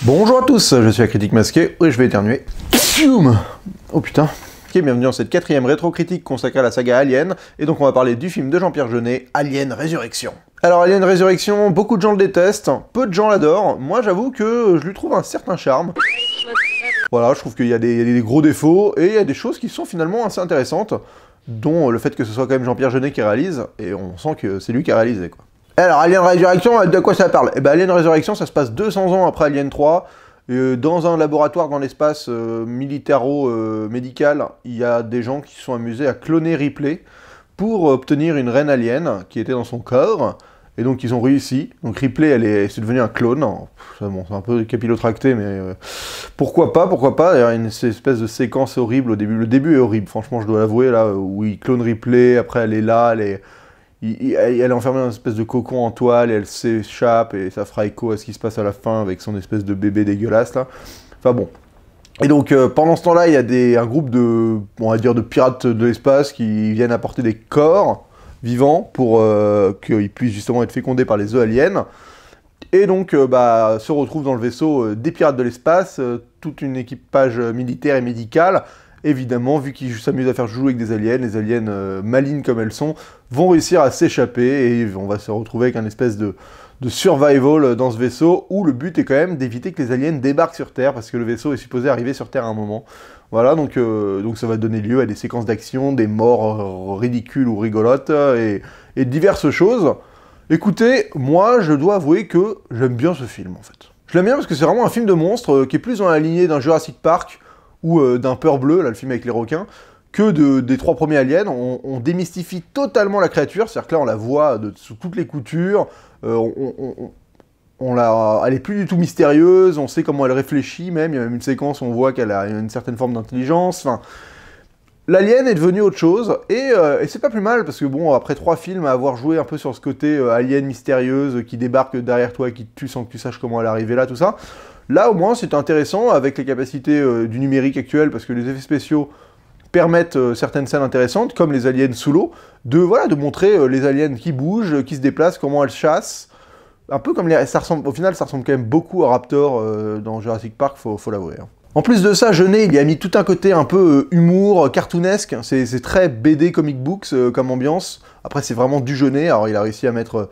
Bonjour à tous, je suis la Critique Masquée, et je vais éternuer. Oh putain. Ok, bienvenue dans cette 4ème rétro-critique consacrée à la saga Alien, et donc on va parler du film de Jean-Pierre Jeunet, Alien Résurrection. Alors Alien Résurrection, beaucoup de gens le détestent, peu de gens l'adorent, moi j'avoue que je lui trouve un certain charme. Voilà, je trouve qu'il y a des gros défauts, et il y a des choses qui sont finalement assez intéressantes, dont le fait que ce soit quand même Jean-Pierre Jeunet qui réalise, et on sent que c'est lui qui a réalisé, quoi. Alors, Alien Résurrection, de quoi ça parle? Eh ben, Alien Résurrection, ça se passe 200 ans après Alien 3, dans un laboratoire dans l'espace militaro-médical, il y a des gens qui se sont amusés à cloner Ripley pour obtenir une reine alien qui était dans son corps, et donc ils ont réussi. Donc Ripley, c'est devenu un clone. Bon, c'est un peu capillotracté, mais pourquoi pas. Il y a une espèce de séquence horrible au début. Le début est horrible, franchement, je dois l'avouer, là, où il clone Ripley, après elle est là, elle est enfermée dans une espèce de cocon en toile, et elle s'échappe, et ça fera écho à ce qui se passe à la fin avec son espèce de bébé dégueulasse, là. Enfin bon. Et donc, pendant ce temps-là, il y a un groupe de, on va dire, de pirates de l'espace qui viennent apporter des corps vivants pour qu'ils puissent justement être fécondés par les œufs aliens. Et donc, se retrouvent dans le vaisseau des pirates de l'espace, toute une équipage militaire et médicale. Évidemment, vu qu'ils s'amusent à faire jouer avec des aliens, les aliens malignes comme elles sont, vont réussir à s'échapper, et on va se retrouver avec un espèce de survival dans ce vaisseau, où le but est quand même d'éviter que les aliens débarquent sur Terre, parce que le vaisseau est supposé arriver sur Terre à un moment. Voilà, donc ça va donner lieu à des séquences d'action, des morts ridicules ou rigolotes, et diverses choses. Écoutez, moi, je dois avouer que j'aime bien ce film, en fait. Je l'aime bien parce que c'est vraiment un film de monstre qui est plus dans la lignée d'un Jurassic Park, ou d'un Peur Bleu, là, le film avec les requins, que des 3 premiers aliens. On démystifie totalement la créature, c'est-à-dire que là, on la voit sous toutes les coutures, elle est plus du tout mystérieuse, on sait comment elle réfléchit même, il y a même une séquence où on voit qu'elle a une certaine forme d'intelligence, enfin... L'alien est devenu autre chose, et c'est pas plus mal, parce que bon, après 3 films, à avoir joué un peu sur ce côté alien mystérieuse, qui débarque derrière toi et qui te tue sans que tu saches comment elle est arrivée là, tout ça, là au moins c'est intéressant, avec les capacités du numérique actuel, parce que les effets spéciaux permettent certaines scènes intéressantes, comme les aliens sous l'eau, de montrer les aliens qui bougent, qui se déplacent, comment elles chassent, un peu comme au final ça ressemble quand même beaucoup à Raptor dans Jurassic Park, faut l'avouer. Hein. En plus de ça, Jeunet, il y a mis tout un côté un peu humour, cartoonesque, c'est très BD comic books comme ambiance. Après, c'est vraiment du Jeunet, alors il a réussi à mettre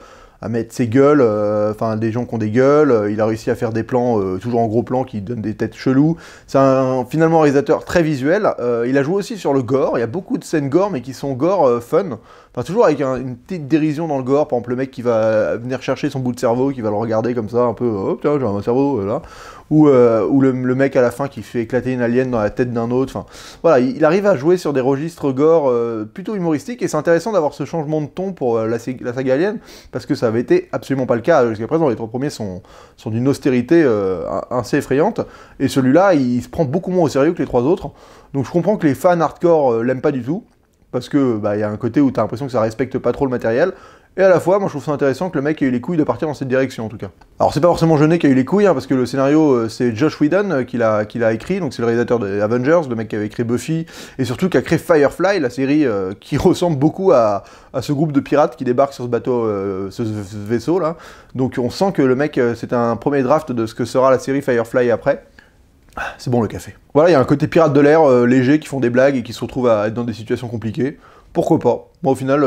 ses gueules, enfin des gens qui ont des gueules, il a réussi à faire des plans, toujours en gros plan, qui donnent des têtes cheloues. C'est finalement un réalisateur très visuel, il a joué aussi sur le gore, il y a beaucoup de scènes gore, mais qui sont gore fun. Enfin, toujours avec une petite dérision dans le gore, par exemple le mec qui va venir chercher son bout de cerveau, qui va le regarder comme ça, un peu, oh tiens, j'ai un cerveau, là. Ou le mec à la fin qui fait éclater une alien dans la tête d'un autre, enfin, voilà, il arrive à jouer sur des registres gore plutôt humoristiques, et c'est intéressant d'avoir ce changement de ton pour la saga Alien, parce que ça avait été absolument pas le cas jusqu'à présent. Les 3 premiers sont d'une austérité assez effrayante, et celui-là, il se prend beaucoup moins au sérieux que les 3 autres, donc je comprends que les fans hardcore l'aiment pas du tout, parce que y a un côté où t'as l'impression que ça respecte pas trop le matériel, et à la fois, moi je trouve ça intéressant que le mec ait eu les couilles de partir dans cette direction en tout cas. Alors c'est pas forcément Jeunet qui a eu les couilles, hein, parce que le scénario c'est Joss Whedon qui l'a écrit, donc c'est le réalisateur des Avengers, le mec qui avait écrit Buffy, et surtout qui a créé Firefly, la série qui ressemble beaucoup à ce groupe de pirates qui débarque sur ce bateau, ce vaisseau là. Donc on sent que le mec, c'est un premier draft de ce que sera la série Firefly après. C'est bon le café. Voilà, il y a un côté pirate de l'air léger, qui font des blagues et qui se retrouvent à être dans des situations compliquées. Pourquoi pas? Moi au final,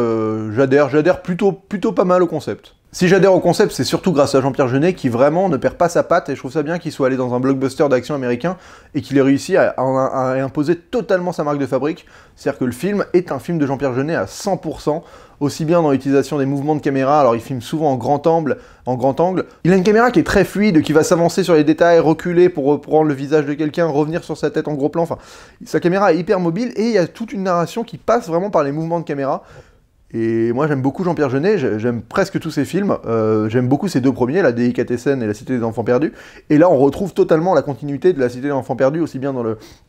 j'adhère plutôt pas mal au concept. Si j'adhère au concept, c'est surtout grâce à Jean-Pierre Jeunet qui vraiment ne perd pas sa patte, et je trouve ça bien qu'il soit allé dans un blockbuster d'action américain et qu'il ait réussi à imposer totalement sa marque de fabrique. C'est-à-dire que le film est un film de Jean-Pierre Jeunet à 100%, aussi bien dans l'utilisation des mouvements de caméra, alors il filme souvent en grand angle. Il a une caméra qui est très fluide, qui va s'avancer sur les détails, reculer pour prendre le visage de quelqu'un, revenir sur sa tête en gros plan, enfin, sa caméra est hyper mobile, et il y a toute une narration qui passe vraiment par les mouvements de caméra. Et moi j'aime beaucoup Jean-Pierre Jeunet, j'aime presque tous ses films, j'aime beaucoup ses 2 premiers, La Délicatessen et La Cité des Enfants Perdus, et là on retrouve totalement la continuité de La Cité des Enfants Perdus, aussi bien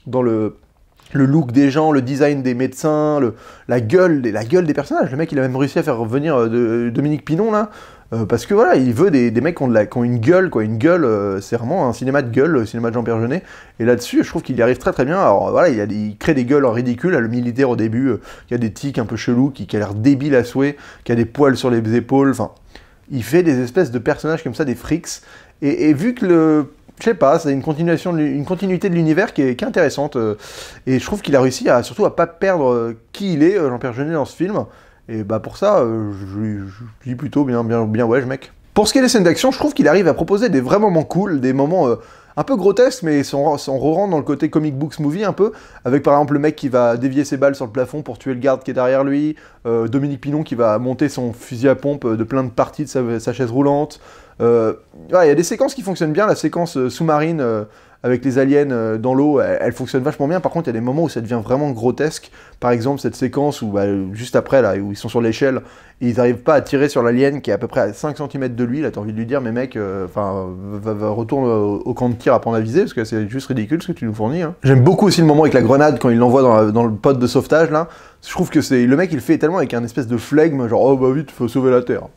dans le look des gens, le design des médecins, la gueule des personnages. Le mec il a même réussi à faire revenir Dominique Pinon là, parce que voilà, il veut des mecs qui ont une gueule, quoi. Une gueule, c'est vraiment un cinéma de gueule, le cinéma de Jean-Pierre Jeunet. Et là-dessus, je trouve qu'il y arrive très très bien. Alors voilà, il crée des gueules ridicules. Le militaire au début, qui a des tics un peu chelous, qui a l'air débile à souhait, qui a des poils sur les épaules. Enfin, il fait des espèces de personnages comme ça, des freaks. Et vu que je sais pas, c'est une continuité de l'univers qui est intéressante. Et je trouve qu'il a réussi surtout à pas perdre qui il est, Jean-Pierre Jeunet, dans ce film. Et bah pour ça, je dis plutôt bien ouais, mec. Pour ce qui est des scènes d'action, je trouve qu'il arrive à proposer des vrais moments cool, des moments un peu grotesques, mais sans re-rendre dans le côté comic books movie un peu, avec par exemple le mec qui va dévier ses balles sur le plafond pour tuer le garde qui est derrière lui, Dominique Pinon qui va monter son fusil à pompe de plein de parties de sa chaise roulante. Ouais, y a des séquences qui fonctionnent bien, la séquence sous-marine avec les aliens dans l'eau, elle fonctionne vachement bien. Par contre, il y a des moments où ça devient vraiment grotesque. Par exemple, cette séquence où, bah, juste après, là, où ils sont sur l'échelle, et ils n'arrivent pas à tirer sur l'alien qui est à peu près à 5 cm de lui. Là, t'as envie de lui dire, mais mec, retourne au camp de tir à prendre à viser, parce que c'est juste ridicule ce que tu nous fournis. Hein. J'aime beaucoup aussi le moment avec la grenade, quand il l'envoie dans le pod de sauvetage, là. Je trouve que le mec, il le fait tellement avec un espèce de flegme, genre, oh bah vite, faut sauver la Terre.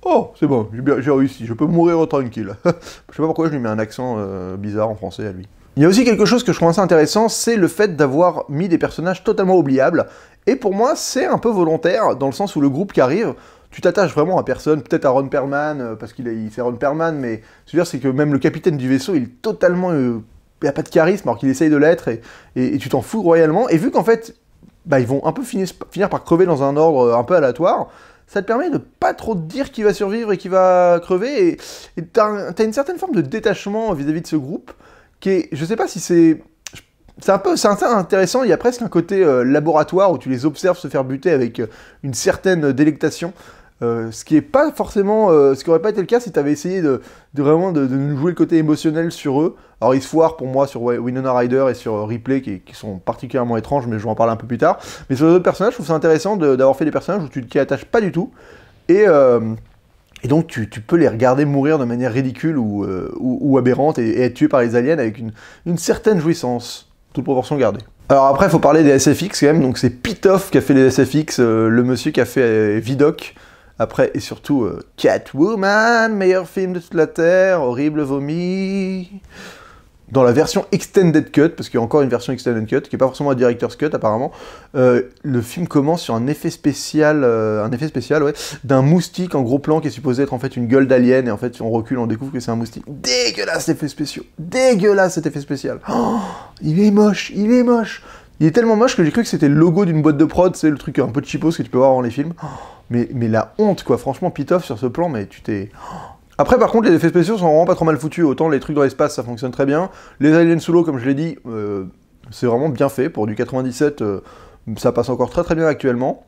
Oh, c'est bon, j'ai réussi, je peux mourir tranquille. Je sais pas pourquoi je lui mets un accent bizarre en français à lui. Il y a aussi quelque chose que je trouve assez intéressant, c'est le fait d'avoir mis des personnages totalement oubliables. Et pour moi, c'est un peu volontaire, dans le sens où le groupe qui arrive, tu t'attaches vraiment à personne, peut-être à Ron Perlman, parce c'est Ron Perlman, mais ce que je veux dire, c'est que même le capitaine du vaisseau, il est totalement... il a pas de charisme, alors qu'il essaye de l'être, et tu t'en fous royalement. Et vu qu'en fait, bah, ils vont un peu finir par crever dans un ordre un peu aléatoire, ça te permet de pas trop te dire qui va survivre et qui va crever, et t'as une certaine forme de détachement vis-à-vis de ce groupe, qui est, je sais pas si c'est un peu intéressant, il y a presque un côté laboratoire où tu les observes se faire buter avec une certaine délectation, ce qui est pas forcément, ce qui aurait pas été le cas si t'avais essayé de vraiment nous jouer le côté émotionnel sur eux. Alors ils se foirent pour moi sur Winona Ryder et sur Ripley qui sont particulièrement étranges, mais je vais en parler un peu plus tard. Mais sur les autres personnages, je trouve ça intéressant d'avoir fait des personnages où tu t'y attaches pas du tout, et donc tu peux les regarder mourir de manière ridicule ou aberrante et être tués par les aliens avec une certaine jouissance, toute proportion gardée. Alors après, il faut parler des SFX quand même, donc c'est Pitof qui a fait les SFX, le monsieur qui a fait Vidoc, après et surtout Catwoman, meilleur film de toute la Terre, horrible vomi... Dans la version Extended Cut, parce qu'il y a encore une version Extended Cut, qui n'est pas forcément un Director's Cut apparemment, le film commence sur un effet spécial, ouais, d'un moustique en gros plan qui est supposé être en fait une gueule d'alien, et en fait si on recule on découvre que c'est un moustique. Dégueulasse effet spéciaux, dégueulasse cet effet spécial. Oh, il est moche, il est moche. Il est tellement moche que j'ai cru que c'était le logo d'une boîte de prod, c'est le truc un peu cheapos que tu peux voir dans les films. Oh, mais la honte quoi, franchement Pitof sur ce plan, mais tu t'es... Après, par contre, les effets spéciaux sont vraiment pas trop mal foutus. Autant les trucs dans l'espace, ça fonctionne très bien. Les aliens sous l'eau, comme je l'ai dit, c'est vraiment bien fait. Pour du 97, ça passe encore très très bien actuellement.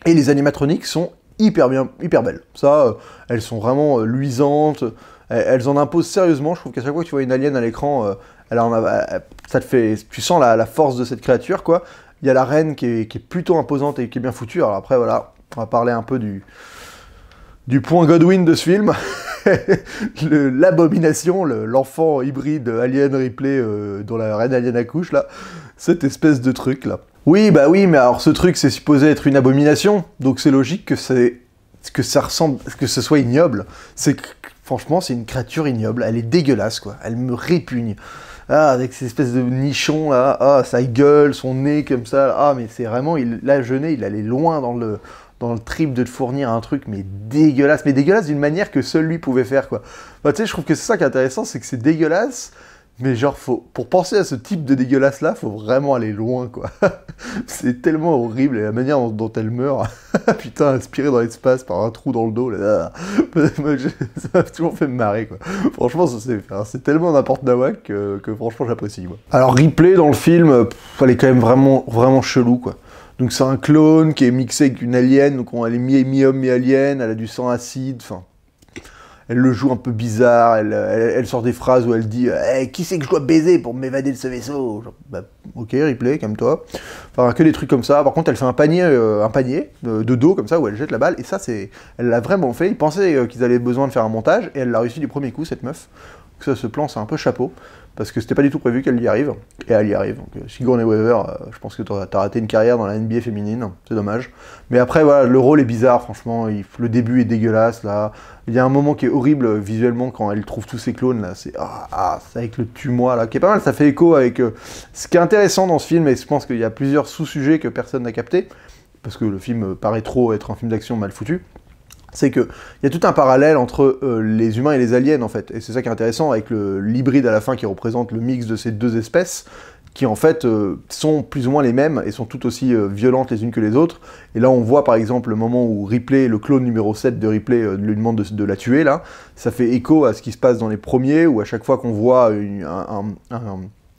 Et les animatroniques sont hyper belles. Ça, elles sont vraiment luisantes. Elles en imposent sérieusement. Je trouve qu'à chaque fois que tu vois une alien à l'écran, ça te fait, tu sens la force de cette créature, quoi. Il y a la reine qui est plutôt imposante et qui est bien foutue. Alors après, voilà, on va parler un peu du point Godwin de ce film. L'abomination, l'enfant hybride Alien Ripley dont la reine alien accouche, là, cette espèce de truc, là. Oui, bah oui, mais alors ce truc, c'est supposé être une abomination, donc c'est logique que ça ressemble, que ce soit ignoble. Franchement, c'est une créature ignoble, elle est dégueulasse, quoi, elle me répugne. Ah, avec ces espèces de nichons, là, ah, sa gueule, son nez, comme ça, ah, mais c'est vraiment, là, Jeunet, il allait loin dans le trip de te fournir un truc, mais dégueulasse d'une manière que seul lui pouvait faire, quoi. Bah, tu sais, je trouve que c'est ça qui est intéressant, c'est que c'est dégueulasse, mais genre, pour penser à ce type de dégueulasse-là, faut vraiment aller loin, quoi. C'est tellement horrible, et la manière dont elle meurt, putain, inspirée dans l'espace par un trou dans le dos, là, ça m'a toujours fait me marrer, quoi. Franchement, c'est tellement n'importe nawak que franchement, j'apprécie, quoi. Alors, Ripley, dans le film, elle est quand même vraiment chelou, quoi. Donc c'est un clone qui est mixé avec une alien, donc elle est mi-homme, mi-alien, elle a du sang acide, enfin... Elle le joue un peu bizarre, elle sort des phrases où elle dit hey, « Qui c'est que je dois baiser pour m'évader de ce vaisseau ?» Genre, bah, ok, Ripley, calme-toi. Enfin, que des trucs comme ça. Par contre, elle fait un panier de dos, comme ça, où elle jette la balle, et ça, elle l'a vraiment fait. Ils pensaient qu'ils avaient besoin de faire un montage, et elle l'a réussi du premier coup, cette meuf. Donc ça, ce plan, c'est un peu chapeau. Parce que c'était pas du tout prévu qu'elle y arrive, et elle y arrive. Donc Sigourney Weaver, je pense que t'as raté une carrière dans la NBA féminine, c'est dommage. Mais après, voilà, le rôle est bizarre, franchement, le début est dégueulasse, là. Il y a un moment qui est horrible visuellement quand elle trouve tous ses clones, là, c'est avec le tue-moi, là, qui est pas mal, ça fait écho avec... ce qui est intéressant dans ce film, et je pense qu'il y a plusieurs sous-sujets que personne n'a capté, parce que le film paraît trop être un film d'action mal foutu, c'est qu'il y a tout un parallèle entre les humains et les aliens, en fait. Et c'est ça qui est intéressant, avec l'hybride à la fin qui représente le mix de ces deux espèces, qui en fait sont plus ou moins les mêmes et sont tout aussi violentes les unes que les autres. Et là on voit par exemple le moment où Ripley, le clone numéro 7 de Ripley, lui demande de la tuer, là. Ça fait écho à ce qui se passe dans les premiers, où à chaque fois qu'on voit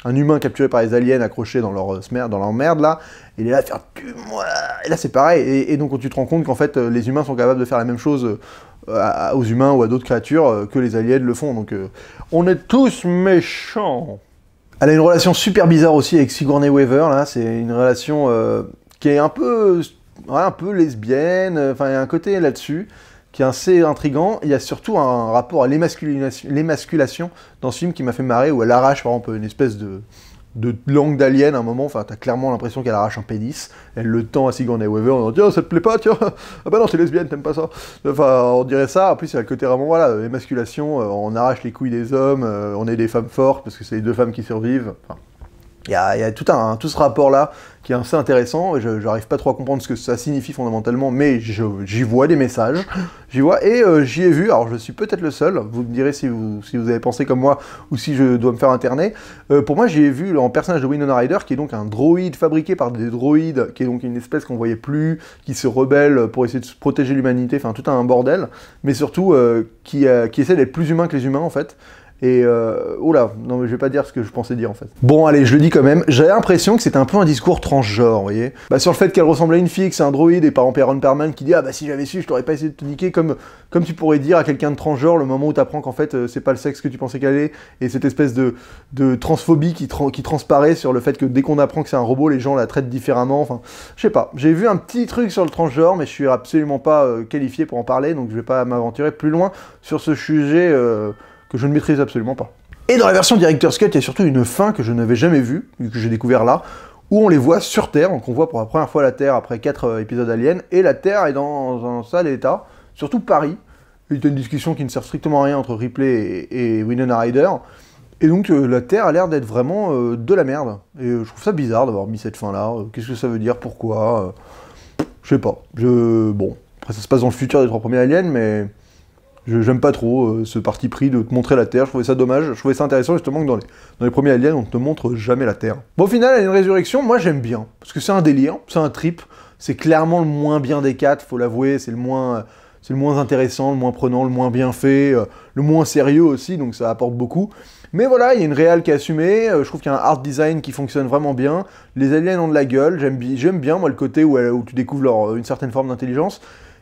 un humain capturé par les aliens accroché dans leur merde, là, il est là à faire « tue-moi » Et là c'est pareil, et donc tu te rends compte qu'en fait les humains sont capables de faire la même chose aux humains ou à d'autres créatures que les aliens le font, donc on est tous méchants. Elle a une relation super bizarre aussi avec Sigourney Weaver, là, c'est une relation qui est un peu lesbienne, enfin il y a un côté là-dessus, qui est assez intriguant. Il y a surtout un rapport à l'émasculation dans ce film qui m'a fait marrer, où elle arrache par exemple une espèce de langue d'alien à un moment, enfin t'as clairement l'impression qu'elle arrache un pénis, elle le tend à Sigourney Weaver en disant « Tiens, ça te plaît pas, tiens, ah bah non, c'est lesbienne, t'aimes pas ça ». Enfin, on dirait ça, en plus il y a le côté vraiment, voilà, émasculation, on arrache les couilles des hommes, on est des femmes fortes, parce que c'est les deux femmes qui survivent, enfin... Il y a tout ce rapport-là qui est assez intéressant, et je n'arrive pas trop à comprendre ce que ça signifie fondamentalement, mais j'y vois des messages, j'y ai vu, alors je suis peut-être le seul, vous me direz si vous avez pensé comme moi, ou si je dois me faire interner. Pour moi, j'y ai vu en personnage de Winona Ryder, qui est donc un droïde fabriqué par des droïdes, qui est donc une espèce qu'on voyait plus, qui se rebelle pour essayer de protéger l'humanité, enfin tout un bordel, mais surtout qui essaie d'être plus humain que les humains en fait. Et oula, non mais je vais pas dire ce que je pensais dire en fait. Bon allez, je le dis quand même, j'avais l'impression que c'était un peu un discours transgenre, vous voyez. Bah sur le fait qu'elle ressemblait à une fille, que c'est un droïde, et par exemple Aaron Perlman qui dit « Ah bah si j'avais su, je t'aurais pas essayé de te niquer », comme tu pourrais dire à quelqu'un de transgenre le moment où t'apprends qu'en fait c'est pas le sexe que tu pensais qu'elle est, et cette espèce de transphobie qui transparaît sur le fait que dès qu'on apprend que c'est un robot, les gens la traitent différemment, enfin, je sais pas. J'ai vu un petit truc sur le transgenre, mais je suis absolument pas qualifié pour en parler, donc je vais pas m'aventurer plus loin sur ce sujet que je ne maîtrise absolument pas. Et dans la version Director's Cut, il y a surtout une fin que je n'avais jamais vue, que j'ai découvert là, où on les voit sur Terre, donc on voit pour la première fois la Terre après 4 épisodes Alien, et la Terre est dans un sale état, surtout Paris. Il y a une discussion qui ne sert strictement à rien entre Ripley et Winona Ryder, et donc la Terre a l'air d'être vraiment de la merde. Et je trouve ça bizarre d'avoir mis cette fin-là. Qu'est-ce que ça veut dire? Pourquoi? Je sais pas. Bon, après ça se passe dans le futur des 3 premiers Aliens, mais... J'aime pas trop ce parti pris de te montrer la Terre, je trouvais ça dommage, je trouvais ça intéressant justement que dans les premiers Aliens, on te montre jamais la Terre. Bon, au final, elle a une résurrection, moi j'aime bien, parce que c'est un délire, c'est un trip, c'est clairement le moins bien des 4, faut l'avouer, c'est le moins intéressant, le moins prenant, le moins bien fait, le moins sérieux aussi, donc ça apporte beaucoup. Mais voilà, il y a une réal qui est assumée, je trouve qu'il y a un art design qui fonctionne vraiment bien, les aliens ont de la gueule, j'aime bien moi le côté où tu découvres une certaine forme d'intelligence.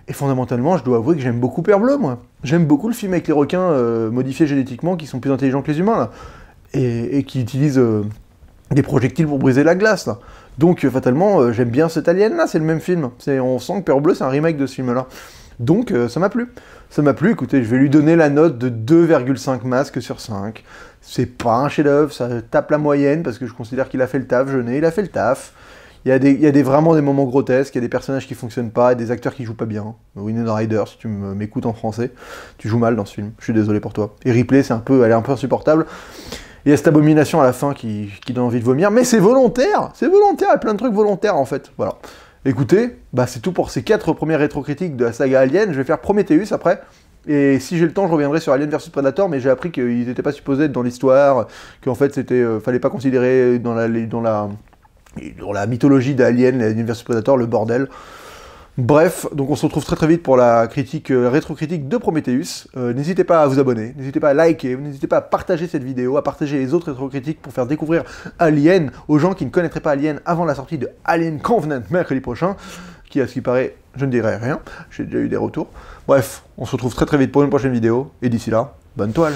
Et fondamentalement, je dois avouer que j'aime beaucoup Peur Bleue, moi. J'aime beaucoup le film avec les requins modifiés génétiquement, qui sont plus intelligents que les humains, là. Et qui utilisent des projectiles pour briser la glace, là. Donc, fatalement, j'aime bien cet alien-là, c'est le même film. On sent que Peur Bleue, c'est un remake de ce film-là. Donc, ça m'a plu. Ça m'a plu, écoutez, je vais lui donner la note de 2,5 masques sur 5. C'est pas un chef-d'œuvre, ça tape la moyenne, parce que je considère qu'il a fait le taf, il a fait le taf. Il y a vraiment des moments grotesques, il y a des personnages qui fonctionnent pas, et des acteurs qui jouent pas bien. Winona Ryder, si tu m'écoutes en français, tu joues mal dans ce film, je suis désolé pour toi. Et Ripley, elle est un peu insupportable. Il y a cette abomination à la fin qui donne envie de vomir, mais c'est volontaire, il y a plein de trucs volontaires en fait, voilà. Écoutez, bah c'est tout pour ces 4 premières rétrocritiques de la saga Alien, je vais faire Prometheus après, et si j'ai le temps, je reviendrai sur Alien vs Predator, mais j'ai appris qu'ils n'étaient pas supposés être dans l'histoire, qu'en fait fallait pas considérer dans la mythologie d'Alien, Alien vs Predator, le bordel. Bref, donc on se retrouve très très vite pour la rétrocritique de Prometheus. N'hésitez pas à vous abonner, n'hésitez pas à liker, n'hésitez pas à partager cette vidéo, à partager les autres rétrocritiques pour faire découvrir Alien aux gens qui ne connaîtraient pas Alien avant la sortie de Alien Covenant mercredi prochain, qui à ce qui paraît, je ne dirai rien, j'ai déjà eu des retours. Bref, on se retrouve très très vite pour une prochaine vidéo, et d'ici là, bonne toile.